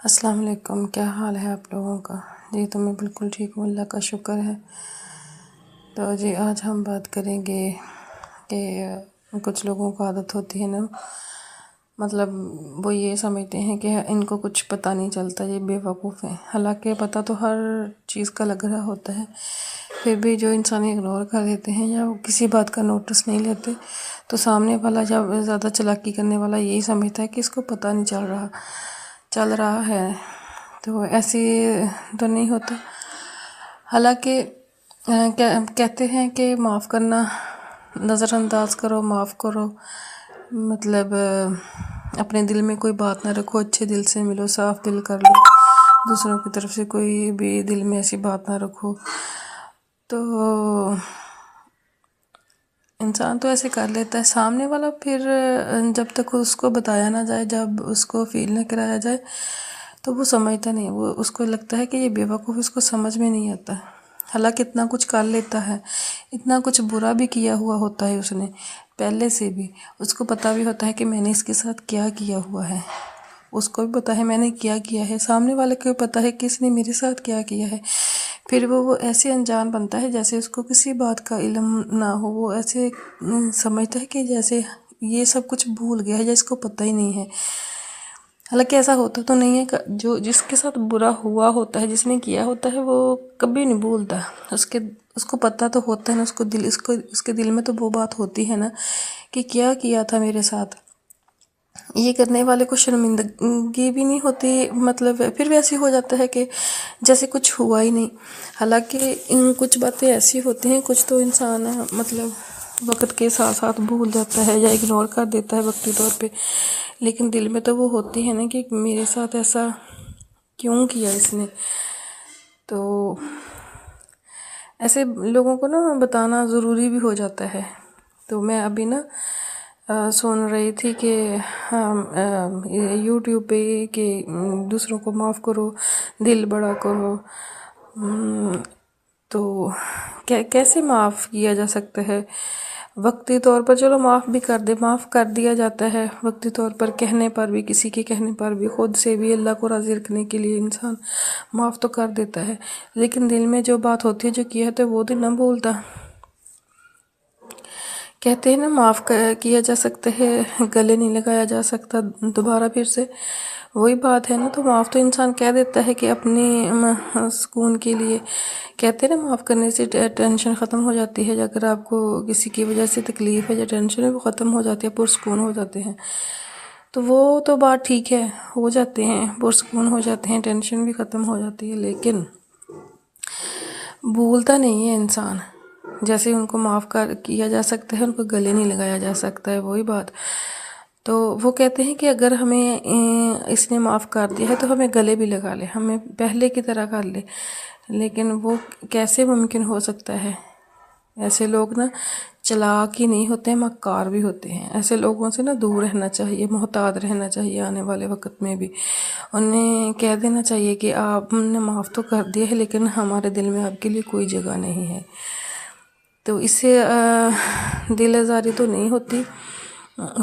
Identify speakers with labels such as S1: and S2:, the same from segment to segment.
S1: السلام علیکم، کیا حال ہے آپ لوگوں کا؟ جی تو میں بالکل ٹھیک ہوں، اللہ کا شکر ہے۔ تو جی آج ہم بات کریں گے کہ کچھ لوگوں کو عادت ہوتی ہے نا، مطلب وہ یہ سمجھتے ہیں کہ ان کو کچھ پتہ نہیں چلتا، یہ بے وقوف ہیں، حالانکہ پتہ تو ہر چیز کا لگ رہا ہوتا ہے، پھر بھی جو انسان اگنور کر دیتے ہیں یا کسی بات کا نوٹس نہیں لیتے، تو سامنے والا جب زیادہ چالاکی کرنے والا یہی سمجھتا ہے کہ اس کو پتہ نہیں چل رہا ہے، تو ایسی تو نہیں ہوتا۔ حالانکہ کہتے ہیں کہ معاف کرنا، نظر انداز کرو، معاف کرو، مطلب اپنے دل میں کوئی بات نہ رکھو، اچھے دل سے ملو، صاف دل کر لو، دوسروں کی طرف سے کوئی بھی دل میں ایسی بات نہ رکھو۔ تو انسان تو ایسے کر لیتا ہے، سامنے والا پھر جب تک اس کو بتایا نہ جائے، جب اس کو فیل نہ کرایا جائے تو وہ سمجھتا نہیں، وہ اس کو لگتا ہے کہ یہ بے وقوف، اس کو سمجھ میں نہیں آتا، حالانکہ اتنا کچھ کر لیتا ہے، اتنا کچھ برا بھی کیا ہوا ہوتا ہے اس نے پہلے سے بھی، اس کو پتہ بھی ہوتا ہے کہ میں نے اس کے ساتھ کیا کیا ہوا ہے، اس کو بھی پتہ ہے میں نے کیا ہے، سامنے والے کو بھی پتہ ہے کہ اس نے میرے ساتھ کیا ہے، پھر وہ ایسے انجان بنتا ہے جیسے اس کو کسی بات کا علم نہ ہو، وہ ایسے سمجھتا ہے کہ جیسے یہ سب کچھ بھول گیا ہے یا اس کو پتہ ہی نہیں ہے، حالانکہ ایسا ہوتا تو نہیں ہے۔ جو جس کے ساتھ برا ہوا ہوتا ہے، جس نے کیا ہوتا ہے، وہ کبھی نہیں بھولتا، اس کو پتہ تو ہوتا ہے نا، اس کے دل میں تو وہ بات ہوتی ہے نا کہ کیا تھا میرے ساتھ۔ یہ کرنے والے کو شرمندگی بھی نہیں ہوتی، مطلب پھر بھی ایسی ہو جاتا ہے کہ جیسے کچھ ہوا ہی نہیں، حالانکہ کچھ باتیں ایسی ہوتی ہیں، کچھ تو انسان مطلب وقت کے ساتھ ساتھ بھول جاتا ہے یا اگنور کر دیتا ہے وقتی طور پہ، لیکن دل میں تو وہ ہوتی ہے نا کہ میرے ساتھ ایسا کیوں کیا اس نے۔ تو ایسے لوگوں کو نا بتانا ضروری بھی ہو جاتا ہے۔ تو میں ابھی نا سن رہی تھی کہ یوٹیوب پہ کہ دوسروں کو معاف کرو، دل بڑا کرو، تو کیسے معاف کیا جا سکتا ہے؟ وقتی طور پر چلو معاف کر دیا جاتا ہے، وقتی طور پر کہنے پر بھی، کسی کے کہنے پر بھی، خود سے بھی اللہ کو راضی رکھنے کے لیے انسان معاف تو کر دیتا ہے، لیکن دل میں جو بات ہوتی ہے، جو کیا ہے وہ تو نہ بھولتا۔ کہتے ہیں نا معاف کیا جا سکتا ہے، گلے نہیں لگایا جا سکتا دوبارہ پھر سے، وہی بات ہے نا۔ تو معاف تو انسان کہہ دیتا ہے کہ اپنے سکون کے لیے، کہتے ہیں نا معاف کرنے سے ٹینشن ختم ہو جاتی ہے، اگر آپ کو کسی کی وجہ سے تکلیف ہے یا ٹینشن ہے، وہ ختم ہو جاتی ہے، پرسکون ہو جاتے ہیں، تو وہ تو بات ٹھیک ہے، ہو جاتے ہیں، پرسکون ہو جاتے ہیں، ٹینشن بھی ختم ہو جاتی ہے، لیکن بھولتا نہیں ہے انسان۔ جیسے ان کو معاف کیا جا سکتا ہے، ان کو گلے نہیں لگایا جا سکتا ہے، وہی بات۔ تو وہ کہتے ہیں کہ اگر ہمیں اس نے معاف کر دیا ہے تو ہمیں گلے بھی لگا لے، ہمیں پہلے کی طرح کر لے، لیکن وہ کیسے ممکن ہو سکتا ہے؟ ایسے لوگ نا چلاک ہی نہیں ہوتے ہیں، مکار بھی ہوتے ہیں، ایسے لوگوں سے نا دور رہنا چاہیے، محتاط رہنا چاہیے، آنے والے وقت میں بھی انہیں کہہ دینا چاہیے کہ آپ نے معاف تو کر دیا ہے، لیکن ہمارے دل میں آپ کے لیے کوئی جگہ نہیں ہے۔ تو اس سے دل آزاری تو نہیں ہوتی،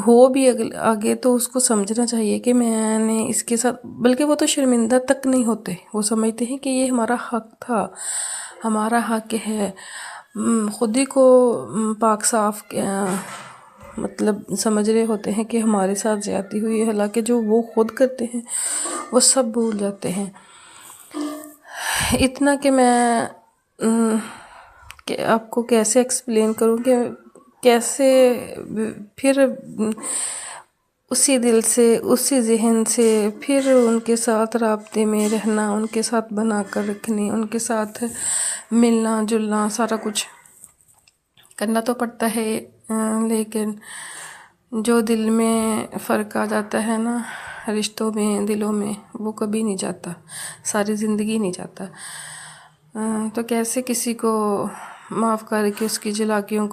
S1: ہو بھی آگے تو اس کو سمجھنا چاہیے کہ میں نے اس کے ساتھ، بلکہ وہ تو شرمندہ تک نہیں ہوتے، وہ سمجھتے ہیں کہ یہ ہمارا حق تھا، ہمارا حق ہے، خود ہی کو پاک صاف مطلب سمجھ رہے ہوتے ہیں کہ ہمارے ساتھ زیادتی ہوئی ہے، حالانکہ جو وہ خود کرتے ہیں وہ سب بھول جاتے ہیں۔ اتنا کہ میں کہ آپ کو کیسے ایکسپلین کروں کہ کیسے پھر اسی دل سے، اسی ذہن سے پھر ان کے ساتھ رابطے میں رہنا، ان کے ساتھ بنا کر رکھنی، ان کے ساتھ ملنا جلنا، سارا کچھ کرنا تو پڑتا ہے، لیکن جو دل میں فرق آ جاتا ہے نا رشتوں میں، دلوں میں، وہ کبھی نہیں جاتا، ساری زندگی نہیں جاتا۔ تو کیسے کسی کو معاف کر کے اس کی چلاکیوں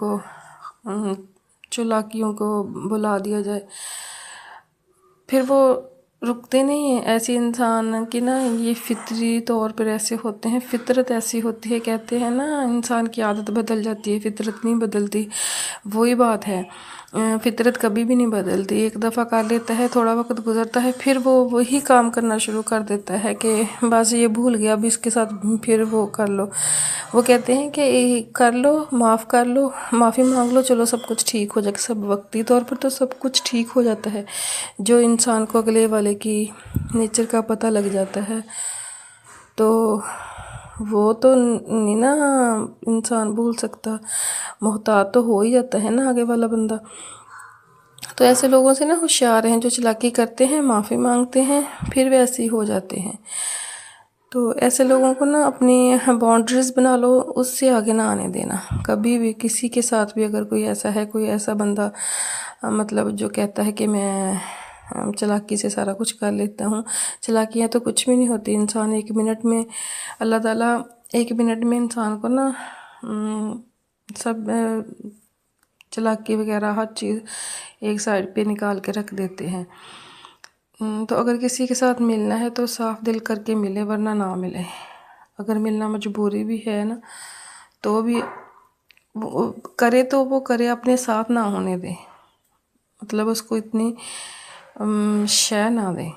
S1: کو بلا دیا جائے؟ پھر وہ رکتے نہیں ہیں، ایسے انسان کی نا یہ فطری طور پر ایسے ہوتے ہیں، فطرت ایسی ہوتی ہے، کہتے ہیں نا انسان کی عادت بدل جاتی ہے، فطرت نہیں بدلتی، وہی بات ہے۔ فطرت کبھی بھی نہیں بدلتی. ایک دفعہ کر لیتا ہے، تھوڑا وقت گزرتا ہے، پھر وہ وہی کام کرنا شروع کر دیتا ہے کہ بس یہ بھول گیا، اب اس کے ساتھ پھر وہ کر لو. وہ کہتے ہیں کہ کر لو، معاف کر لو، معافی مانگ لو، چلو سب کچھ ٹھیک ہو جائے گا. سب وقتی طور پر تو سب کچھ ٹھیک ہو جاتا ہے. جو انسان کو اگلے والے کی نیچر کا پتہ لگ جاتا ہے تو وہ تو نہیں نا انسان بھول سکتا، محتاط تو ہو ہی جاتا ہے نا آگے والا بندہ. تو ایسے لوگوں سے نا ہوشیار ہیں، جو چلاکی کرتے ہیں، معافی مانگتے ہیں، پھر ویسے ہی ہو جاتے ہیں. تو ایسے لوگوں کو نا اپنی باؤنڈریز بنا لو، اس سے آگے نہ آنے دینا. کبھی بھی کسی کے ساتھ بھی اگر کوئی ایسا ہے، کوئی ایسا بندہ مطلب جو کہتا ہے کہ میں چلاکی سے سارا کچھ کر لیتا ہوں، چلاکیاں تو کچھ بھی نہیں ہوتی. انسان ایک منٹ میں، اللہ تعالیٰ ایک منٹ میں انسان کو نا سب چلاکی وغیرہ ہر چیز ایک سائڈ پہ نکال کے رکھ دیتے ہیں. تو اگر کسی کے ساتھ ملنا ہے تو صاف دل کر کے ملے، ورنہ نہ ملے. اگر ملنا مجبوری بھی ہے نا تو بھی وہ کرے تو وہ کرے، اپنے ساتھ نہ ہونے دے، مطلب اس کو اتنی شے نہ دے.